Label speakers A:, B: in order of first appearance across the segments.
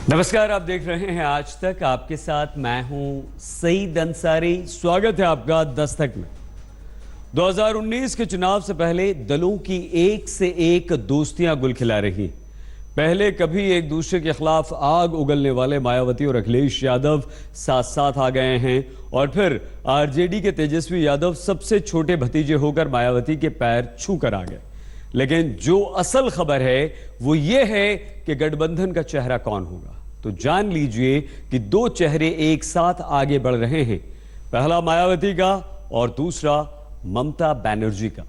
A: नमस्कार, आप देख रहे हैं आज तक। आपके साथ मैं हूं सईद अंसारी। स्वागत है आपका दस्तक में। 2019 के चुनाव से पहले दलों की एक से एक दोस्तियां गुल खिला रही। पहले कभी एक दूसरे के खिलाफ आग उगलने वाले मायावती और अखिलेश यादव साथ साथ आ गए हैं और फिर आरजेडी के तेजस्वी यादव सबसे छोटे भतीजे होकर मायावती के पैर छू कर आ गए। लेकिन जो असल खबर है वो ये है कि गठबंधन का चेहरा कौन होगा। तो जान लीजिए कि दो चेहरे एक साथ आगे बढ़ रहे हैं, पहला मायावती का और दूसरा ममता बनर्जी का।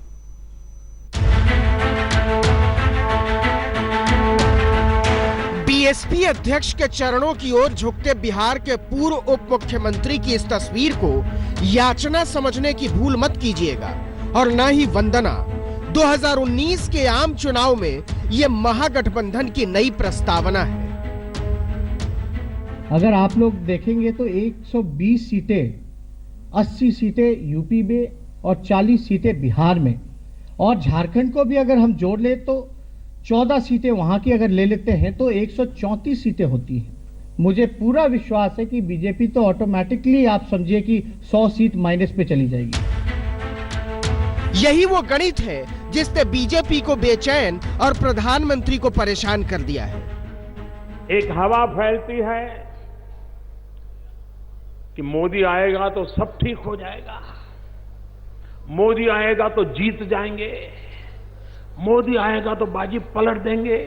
B: बीएसपी अध्यक्ष के चरणों की ओर झुकते बिहार के पूर्व उप मुख्यमंत्री की इस तस्वीर को याचना समझने की भूल मत कीजिएगा और न ही वंदना। 2019 के आम चुनाव में यह महागठबंधन की नई प्रस्तावना है।
C: अगर आप लोग देखेंगे तो 120 सीटें, 80 सीटें यूपी में और 40 सीटें बिहार में, और झारखंड को भी अगर हम जोड़ ले तो 14 सीटें वहां की अगर ले लेते हैं तो 134 सीटें होती हैं। मुझे पूरा विश्वास है कि बीजेपी तो ऑटोमेटिकली आप समझिए कि 100 सीट माइनस पे चली जाएगी।
B: यही वो गणित है जिसने बीजेपी को बेचैन और प्रधानमंत्री को परेशान कर दिया है।
D: एक हवा फैलती है कि मोदी आएगा तो सब ठीक हो जाएगा, मोदी आएगा तो जीत जाएंगे, मोदी आएगा तो बाजी पलट देंगे।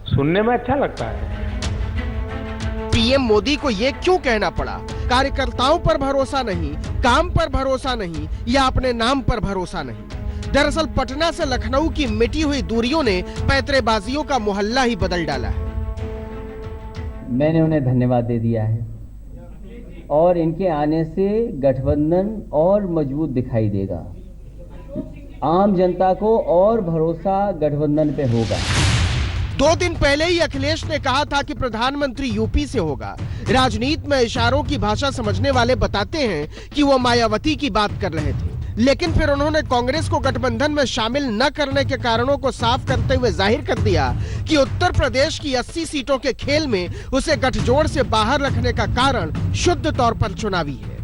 D: सुनने में अच्छा लगता है।
B: पीएम मोदी को यह क्यों कहना पड़ा? कार्यकर्ताओं पर भरोसा नहीं, काम पर भरोसा नहीं, या अपने नाम पर भरोसा नहीं। दरअसल पटना से लखनऊ की मिटी हुई दूरियों ने पैतरेबाजियों का मोहल्ला ही बदल डाला है।
E: मैंने उन्हें धन्यवाद दे दिया है और इनके आने से गठबंधन और मजबूत दिखाई देगा। आम जनता को और भरोसा गठबंधन पे होगा।
B: 2 दिन पहले ही अखिलेश ने कहा था कि प्रधानमंत्री यूपी से होगा। राजनीति में इशारों की भाषा समझने वाले बताते हैं कि वो मायावती की बात कर रहे थे, लेकिन फिर उन्होंने कांग्रेस को गठबंधन में शामिल न करने के कारणों को साफ करते हुए जाहिर कर दिया कि उत्तर प्रदेश की 80 सीटों के खेल में उसे गठजोड़ से बाहर रखने का कारण शुद्ध तौर पर चुनावी है।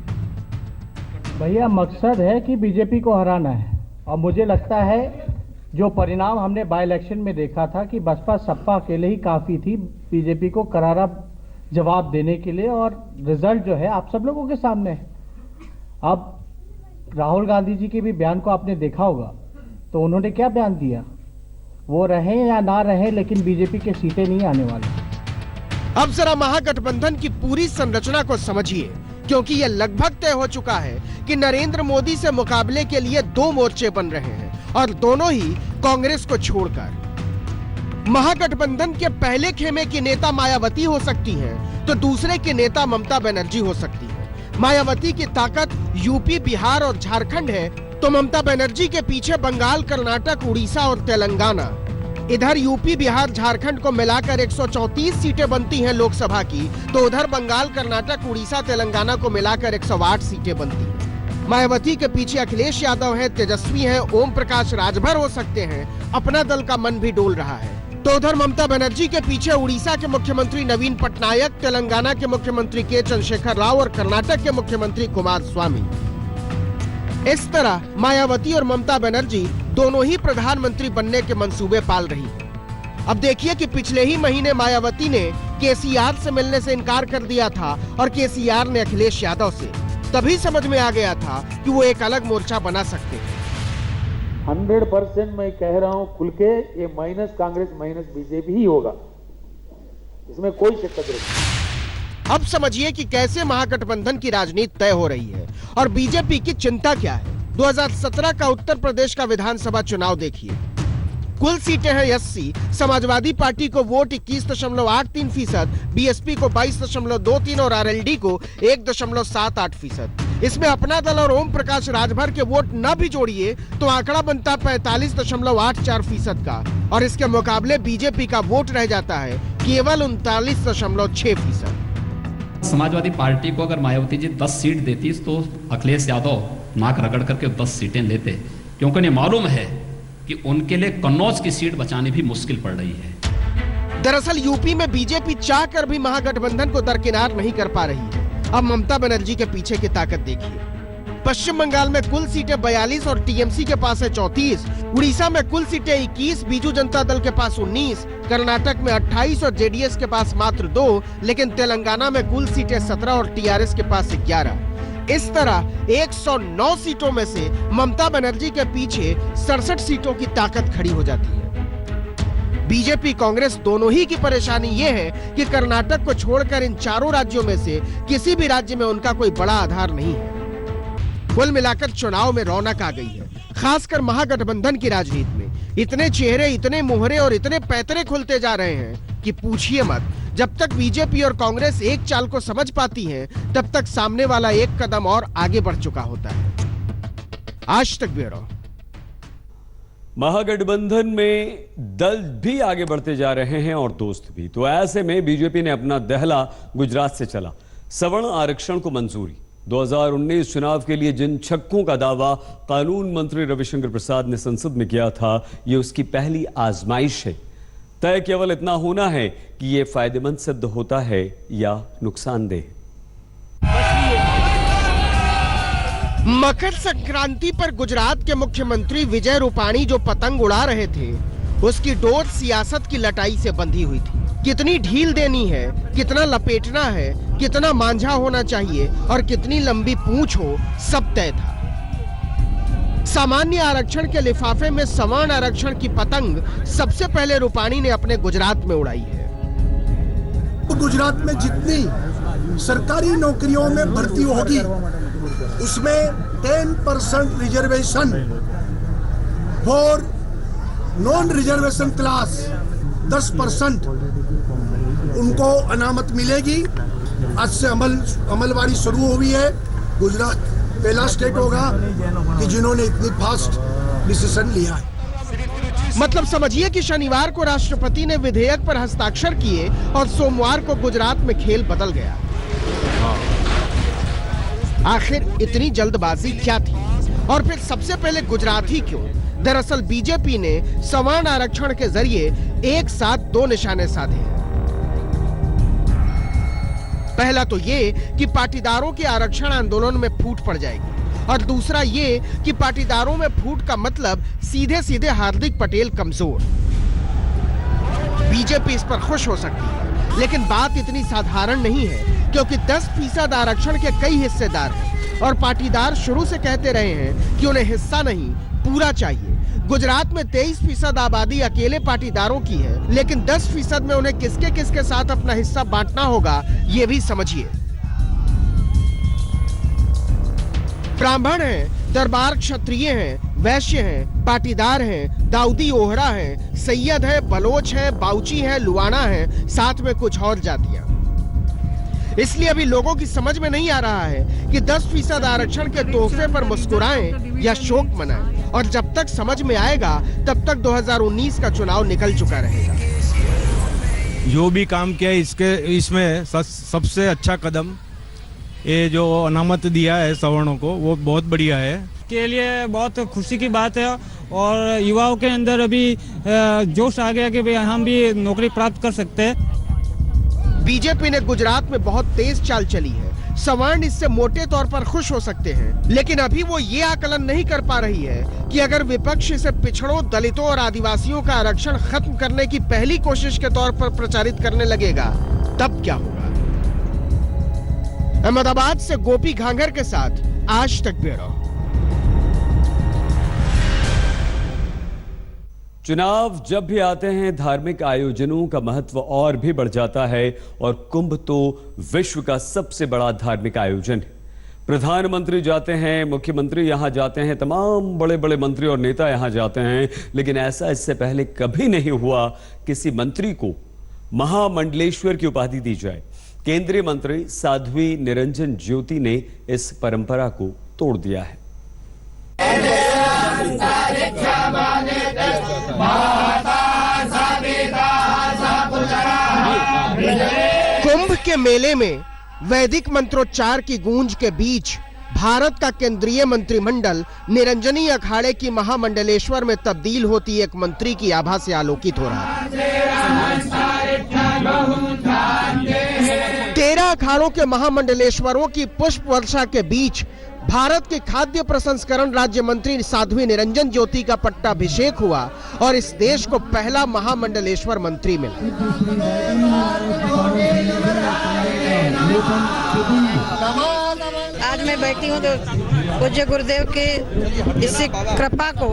C: भैया, मकसद है कि बीजेपी को हराना है और मुझे लगता है जो परिणाम हमने बाय इलेक्शन में देखा था कि बसपा सपा अकेले ही काफी थी बीजेपी को करारा जवाब देने के लिए, और रिजल्ट जो है आप सब लोगों के सामने है। अब राहुल गांधी जी के भी बयान को आपने देखा होगा, तो उन्होंने क्या बयान दिया? वो रहे या ना रहे, लेकिन बीजेपी के सीटें नहीं आने वाली।
B: अब जरा महागठबंधन की पूरी संरचना को समझिए, क्योंकि यह लगभग तय हो चुका है कि नरेंद्र मोदी से मुकाबले के लिए 2 मोर्चे बन रहे हैं, और दोनों ही कांग्रेस को छोड़कर। महागठबंधन के पहले खेमे की नेता मायावती हो सकती हैं, तो दूसरे की नेता ममता बनर्जी हो सकती है। मायावती की ताकत यूपी, बिहार और झारखंड है, तो ममता बनर्जी के पीछे बंगाल, कर्नाटक, उड़ीसा और तेलंगाना। इधर यूपी, बिहार, झारखंड को मिलाकर 134 सीटें बनती हैं लोकसभा की, तो उधर बंगाल, कर्नाटक, उड़ीसा, तेलंगाना को मिलाकर 108 सीटें बनती हैं। मायावती के पीछे अखिलेश यादव हैं, तेजस्वी हैं, ओम प्रकाश राजभर हो सकते हैं, अपना दल का मन भी डोल रहा है। तो उधर ममता बनर्जी के पीछे उड़ीसा के मुख्यमंत्री नवीन पटनायक, तेलंगाना के मुख्यमंत्री के चंद्रशेखर राव और कर्नाटक के मुख्यमंत्री कुमारस्वामी। इस तरह मायावती और ममता बनर्जी दोनों ही प्रधानमंत्री बनने के मंसूबे पाल रही है। अब देखिए कि पिछले ही महीने मायावती ने केसीआर से मिलने से इनकार कर दिया था और केसीआर ने अखिलेश यादव से। तभी समझ में आ गया था कि वो एक अलग मोर्चा बना सकते हैं।
F: 100% मैं कह रहा हूं खुल के, ये माइनस कांग्रेस माइनस बीजेपी ही होगा, इसमें कोई शक नहीं।
B: अब समझिए कि कैसे महागठबंधन की राजनीति तय हो रही है और बीजेपी की चिंता क्या है। 2017 का उत्तर प्रदेश का विधानसभा चुनाव देखिए। कुल सीटें हैं 80। समाजवादी पार्टी को वोट 21.83%, बीएसपी को 22.23% और आरएलडी को 1.78%। इसमें अपना दल और ओम प्रकाश राजभर के वोट न भी जोड़िए तो आंकड़ा बनता 45.84% का, और इसके मुकाबले बीजेपी का वोट रह जाता है केवल 39.6%।
G: समाजवादी पार्टी को अगर मायावती जी 10 सीट देती तो अखिलेश यादव नाक रगड़ करके 10 सीटें लेते, क्योंकि उन्हें मालूम है कि उनके लिए कन्नौज की सीट बचानी भी मुश्किल पड़ रही है।
B: दरअसल यूपी में बीजेपी चाहकर भी महागठबंधन को दरकिनार नहीं कर पा रही है। अब ममता बनर्जी के पीछे की ताकत देखिए। पश्चिम बंगाल में कुल सीटें 42 और टीएमसी के पास है 34। उड़ीसा में कुल सीटें 21, बीजू जनता दल के पास 19, कर्नाटक में 28 और जेडीएस के पास मात्र 2, लेकिन तेलंगाना में कुल सीटें 17 और टीआरएस के पास 11। इस तरह 109 सीटों में से ममता बनर्जी के पीछे 67 सीटों की ताकत खड़ी हो जाती है। बीजेपी कांग्रेस दोनों ही की परेशानी यह है कि कर्नाटक को छोड़कर इन चारों राज्यों में से किसी भी राज्य में उनका कोई बड़ा आधार नहीं है। कुल मिलाकर चुनाव में रौनक आ गई है, खासकर महागठबंधन की राजनीति में। इतने चेहरे, इतने मुहरे और इतने पैतरे खुलते जा रहे हैं कि पूछिए मत। जब तक बीजेपी और कांग्रेस एक चाल को समझ पाती हैं, तब तक सामने वाला एक कदम और आगे बढ़ चुका होता है। आज तक ब्यूरो।
A: महागठबंधन में दल भी आगे बढ़ते जा रहे हैं और दोस्त भी। तो ऐसे में बीजेपी ने अपना दहला गुजरात से चला। सवर्ण आरक्षण को मंजूरी। 2019 चुनाव के लिए जिन छक्कों का दावा कानून मंत्री रविशंकर प्रसाद ने संसद में किया था, ये उसकी पहली आजमाइश है। तय केवल इतना होना है कि ये फायदेमंद सिद्ध होता है या नुकसानदेह।
B: मकर संक्रांति पर गुजरात के मुख्यमंत्री विजय रूपाणी जो पतंग उड़ा रहे थे, उसकी डोर सियासत की लटाई से बंधी हुई थी। कितनी ढील देनी है, कितना लपेटना है, कितना मांझा होना चाहिए और कितनी लंबी पूंछ हो, सब तय था। सामान्य आरक्षण के लिफाफे में सवर्ण आरक्षण की पतंग सबसे पहले रूपाणी ने अपने गुजरात में उड़ाई है।
H: गुजरात में जितनी सरकारी नौकरियों में भर्ती होगी, उसमें 10% reservation for non reservation class 10% उनको अनामत मिलेगी। आज से अमलवारी शुरू हुई है। गुजरात पहला स्टेट होगा कि जिन्होंने इतनी फास्ट डिसीजन लिया है।
B: मतलब समझिए कि शनिवार को राष्ट्रपति ने विधेयक पर हस्ताक्षर किए और सोमवार को गुजरात में खेल बदल गया। आखिर इतनी जल्दबाजी क्या थी और फिर सबसे पहले गुजरात ही क्यों? दरअसल बीजेपी ने सवर्ण आरक्षण के जरिए एक साथ दो निशाने साधे हैं। पहला तो ये कि पाटीदारों के आरक्षण आंदोलन में फूट पड़ जाएगी और दूसरा ये कि पाटीदारों में फूट का मतलब सीधे सीधे हार्दिक पटेल कमजोर। बीजेपी इस पर खुश हो सकती है, लेकिन बात इतनी साधारण नहीं है, क्योंकि 10% आरक्षण के कई हिस्सेदार हैं और पाटीदार शुरू से कहते रहे हैं कि उन्हें हिस्सा नहीं, पूरा चाहिए। गुजरात में 23% आबादी अकेले पाटीदारों की है, लेकिन 10% में उन्हें किसके किसके साथ अपना हिस्सा बांटना होगा, ये भी समझिए। ब्राह्मण हैं, दरबार क्षत्रिय हैं, वैश्य हैं, पाटीदार हैं, दाऊदी ओहरा हैं, सैयद है, बलोच है, बाउची है, लुवाना है, साथ में कुछ और जातियां। इसलिए अभी लोगों की समझ में नहीं आ रहा है कि 10% आरक्षण के तोहफे पर मुस्कुराएं या शोक मनाएं, और जब तक समझ में आएगा तब तक 2019 का चुनाव निकल चुका रहेगा।
I: जो भी काम किया इसमें सबसे अच्छा कदम ये जो अनामत दिया है सवर्णों को, वो बहुत बढ़िया है।
J: के लिए बहुत खुशी की बात है और युवाओं के अंदर अभी जोश आ गया कि भाई हम भी नौकरी प्राप्त कर सकते हैं।
B: बीजेपी ने गुजरात में बहुत तेज चाल चली है। सवर्ण इससे मोटे तौर पर खुश हो सकते हैं, लेकिन अभी वो ये आकलन नहीं कर पा रही है कि अगर विपक्ष इसे पिछड़ों, दलितों और आदिवासियों का आरक्षण खत्म करने की पहली कोशिश के तौर पर प्रचारित करने लगेगा, तब क्या होगा। अहमदाबाद से गोपी घांगर के साथ आज तक ब्यूरो।
A: चुनाव जब भी आते हैं, धार्मिक आयोजनों का महत्व और भी बढ़ जाता है और कुंभ तो विश्व का सबसे बड़ा धार्मिक आयोजन है। प्रधानमंत्री जाते हैं, मुख्यमंत्री यहां जाते हैं, तमाम बड़े बड़े मंत्री और नेता यहां जाते हैं, लेकिन ऐसा इससे पहले कभी नहीं हुआ किसी मंत्री को महामंडलेश्वर की उपाधि दी जाए। केंद्रीय मंत्री साध्वी निरंजन ज्योति ने इस परंपरा को तोड़ दिया है।
B: कुंभ के मेले में वैदिक मंत्रोच्चार की गूंज के बीच भारत का केंद्रीय मंत्रिमंडल निरंजनी अखाड़े की महामंडलेश्वर में तब्दील होती एक मंत्री की आभा से आलोकित हो रहा है। 13 अखाड़ों के महामंडलेश्वरों की पुष्प वर्षा के बीच भारत के खाद्य प्रसंस्करण राज्य मंत्री साध्वी निरंजन ज्योति का पट्टाभिषेक हुआ और इस देश को पहला महामंडलेश्वर मंत्री मिला।
K: आज मैं बैठी हूँ तो पूज्य गुरुदेव के इस कृपा को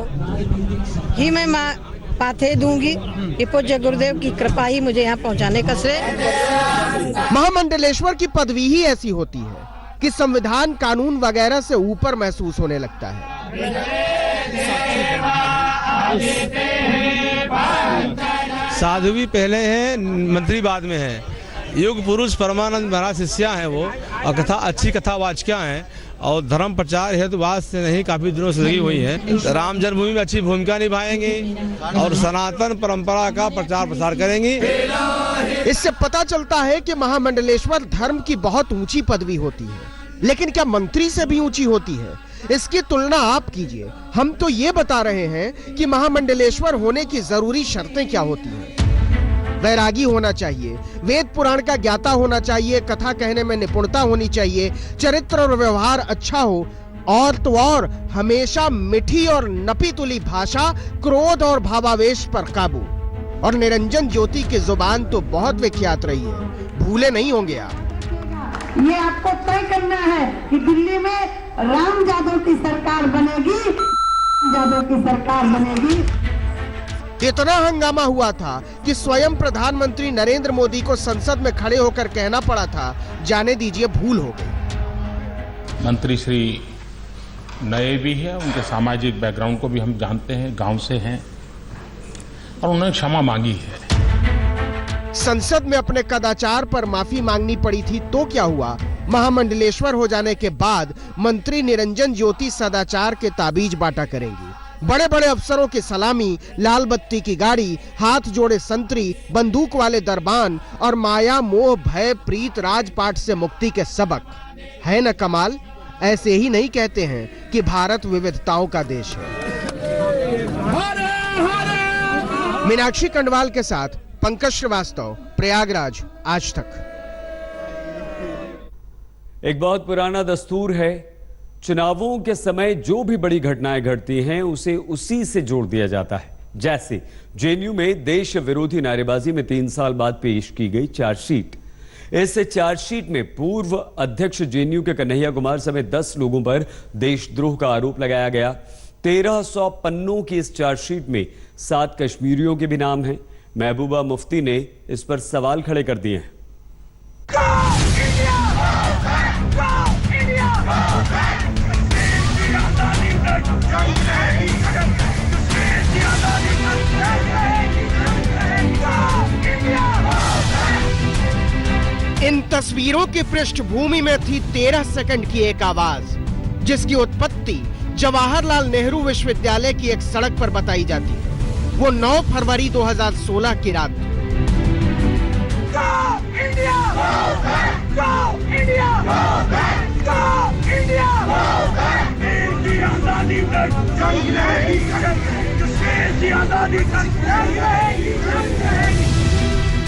K: ही मैं पाथे दूंगी कि पूज्य गुरुदेव की कृपा ही मुझे यहाँ पहुँचाने का श्रेय।
B: महामंडलेश्वर की पदवी ही ऐसी होती है कि संविधान कानून वगैरह से ऊपर महसूस होने लगता है।
I: साध्वी पहले हैं, मंत्री बाद में है। युग पुरुष परमानंद महाराज शिष्या हैं वो, और कथा अच्छी कथावाचिका हैं और धर्म प्रचार हेतु बात से नहीं काफी दिनों से लगी हुई है। राम जन्मभूमि में अच्छी भूमिका निभाएंगे और सनातन परंपरा का प्रचार प्रसार करेंगी।
B: इससे पता चलता है कि महामंडलेश्वर धर्म की बहुत ऊंची पदवी होती है, लेकिन क्या मंत्री से भी ऊंची होती है? इसकी तुलना आप कीजिए। हम तो ये बता रहे हैं कि महामंडलेश्वर होने की जरूरी शर्तें क्या होती हैं। वैरागी होना चाहिए, वेद पुराण का ज्ञाता होना चाहिए, कथा कहने में निपुणता होनी चाहिए, चरित्र और व्यवहार अच्छा हो, और तो और हमेशा मीठी और नपी तुली भाषा, क्रोध और भावावेश पर काबू। और निरंजन ज्योति की जुबान तो बहुत विख्यात रही है, भूले नहीं होंगे आप।
K: ये आपको तय करना है कि दिल्ली में राम यादव की सरकार बनेगी, यादव की सरकार बनेगी।
B: इतना हंगामा हुआ था कि स्वयं प्रधानमंत्री नरेंद्र मोदी को संसद में खड़े होकर कहना पड़ा था, जाने दीजिए भूल हो गई।
D: मंत्री श्री नए भी है, उनके सामाजिक बैकग्राउंड को भी हम जानते हैं, गांव से हैं, और उन्होंने क्षमा मांगी है।
B: संसद में अपने कदाचार पर माफी मांगनी पड़ी थी तो क्या हुआ? महामंडलेश्वर हो जाने के बाद मंत्री निरंजन ज्योति सदाचार के ताबीज बांटा करेंगी। बड़े बड़े अफसरों की सलामी, लाल बत्ती की गाड़ी, हाथ जोड़े संतरी, बंदूक वाले दरबान और माया मोह भय प्रीत राजपाट से मुक्ति के सबक। है न कमाल? ऐसे ही नहीं कहते हैं कि भारत विविधताओं का देश है। मीनाक्षी कंडवाल के साथ पंकज श्रीवास्तव, प्रयागराज, आज तक।
A: एक बहुत पुराना दस्तूर है, चुनावों के समय जो भी बड़ी घटनाएं घटती हैं उसे उसी से जोड़ दिया जाता है। जैसे जेएनयू में देश विरोधी नारेबाजी में 3 साल बाद पेश की गई चार्जशीट। इस चार्जशीट में पूर्व अध्यक्ष जेएनयू के कन्हैया कुमार समेत 10 लोगों पर देशद्रोह का आरोप लगाया गया। 1300 पन्नों की इस चार्जशीट में 7 कश्मीरियों के भी नाम हैं। महबूबा मुफ्ती ने इस पर सवाल खड़े कर दिए हैं।
B: इन तस्वीरों की पृष्ठभूमि में थी 13 सेकंड की एक आवाज, जिसकी उत्पत्ति जवाहरलाल नेहरू विश्वविद्यालय की एक सड़क पर बताई जाती है। वो 9 फरवरी 2016 की रात थी।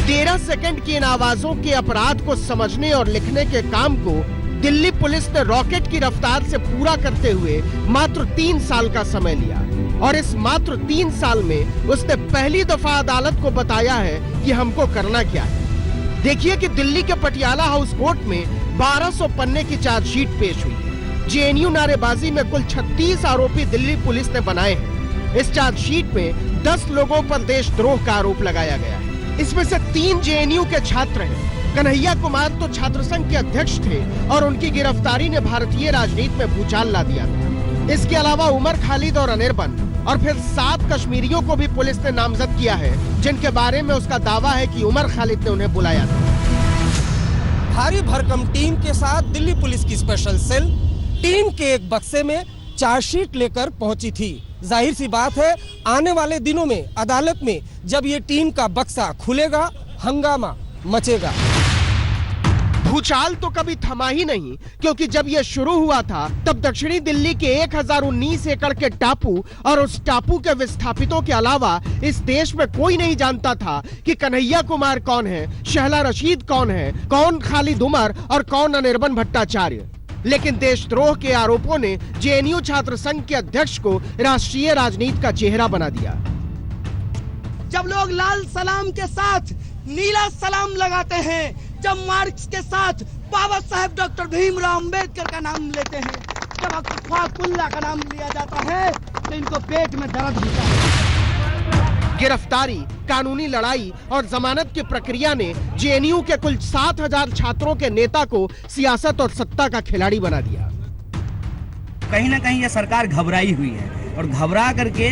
B: तेरह सेकंड की इन आवाजों के अपराध को समझने और लिखने के काम को दिल्ली पुलिस ने रॉकेट की रफ्तार से पूरा करते हुए मात्र 3 साल का समय लिया। और इस मात्र 3 साल में उसने पहली दफा अदालत को बताया है कि हमको करना क्या है। देखिए कि दिल्ली के पटियाला हाउस कोर्ट में 1200 पन्ने की चार्जशीट पेश हुई। जेएनयू नारेबाजी में कुल 36 आरोपी दिल्ली पुलिस ने बनाए हैं। इस चार्जशीट में 10 लोगों पर देशद्रोह का आरोप लगाया गया है। इसमें से 3 जेएनयू के छात्र हैं। कन्हैया कुमार तो छात्र संघ के अध्यक्ष थे और उनकी गिरफ्तारी ने भारतीय राजनीति में भूचाल ला दिया था। इसके अलावा उमर खालिद और अनिर्बन और फिर 7 कश्मीरियों को भी पुलिस ने नामजद किया है, जिनके बारे में उसका दावा है कि उमर खालिद ने उन्हें बुलाया था।
L: भारी भरकम टीम के साथ दिल्ली पुलिस की स्पेशल सेल टीम के एक बक्से में चार्जशीट लेकर पहुंची थी। जाहिर सी बात है, आने वाले दिनों में अदालत में जब ये टीम का बक्सा खुलेगा, हंगामा मचेगा।
B: भूचाल तो कभी थमा ही नहीं, क्योंकि जब यह शुरू हुआ था तब दक्षिणी दिल्ली के 1019 एकड़ के टापू और उस टापू के विस्थापितों के अलावा इस देश में कोई नहीं जानता था कि कन्हैया कुमार कौन है, शहला रशीद कौन है, कौन खालिद उमर और कौन अनिर्बन भट्टाचार्य। लेकिन देशद्रोह के आरोपों ने जेएनयू छात्र संघ के अध्यक्ष को राष्ट्रीय राजनीति का चेहरा बना दिया।
M: जब लोग लाल सलाम के साथ नीला सलाम लगाते हैं, जब मार्क्स के साथ बाबा साहेब डॉक्टर भीमराव अंबेडकर का नाम लेते हैं, जब अख्तुल्लाह का नाम लिया जाता है तो इनको पेट में दर्द होता है।
B: गिरफ्तारी, कानूनी लड़ाई और जमानत की प्रक्रिया ने जेएनयू के कुल 7000 छात्रों के नेता को सियासत और सत्ता का खिलाड़ी बना दिया।
M: कहीं ना कहीं ये सरकार घबराई हुई है और घबरा करके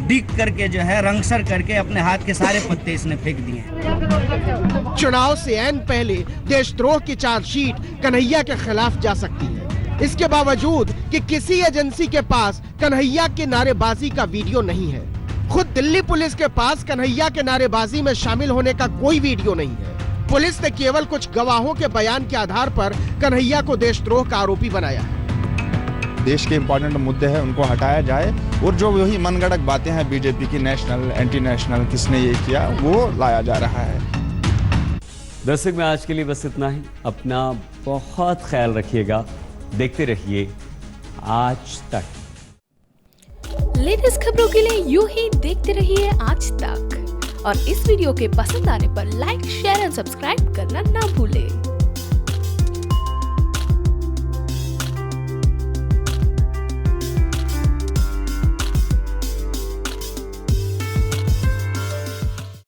M: डिग करके जो है रंगसर करके अपने हाथ के सारे पत्ते इसने फेंक दिए हैं।
B: चुनाव से ऐन पहले देशद्रोह की चार्जशीट कन्हैया के खिलाफ जा सकती है, इसके बावजूद कि किसी एजेंसी के पास कन्हैया के नारेबाजी का वीडियो नहीं है। खुद दिल्ली पुलिस के पास कन्हैया के नारेबाजी में शामिल होने का कोई वीडियो नहीं है। पुलिस ने केवल कुछ गवाहों के बयान के आधार पर कन्हैया को देशद्रोह का आरोपी बनाया है।
N: देश के इंपॉर्टेंट मुद्दे हैं उनको हटाया जाए और जो वही मनगढ़ंत बातें हैं बीजेपी की, नेशनल एंटी नेशनल, किसने ये किया, वो लाया जा रहा है।
A: दर्शक में आज के लिए बस इतना ही। अपना बहुत ख्याल रखिएगा, देखते रहिए आज तक।
O: लेटेस्ट खबरों के लिए यूं ही देखते रहिए आज तक, और इस वीडियो के पसंद आने पर लाइक, शेयर एंड सब्सक्राइब करना ना भूलिए।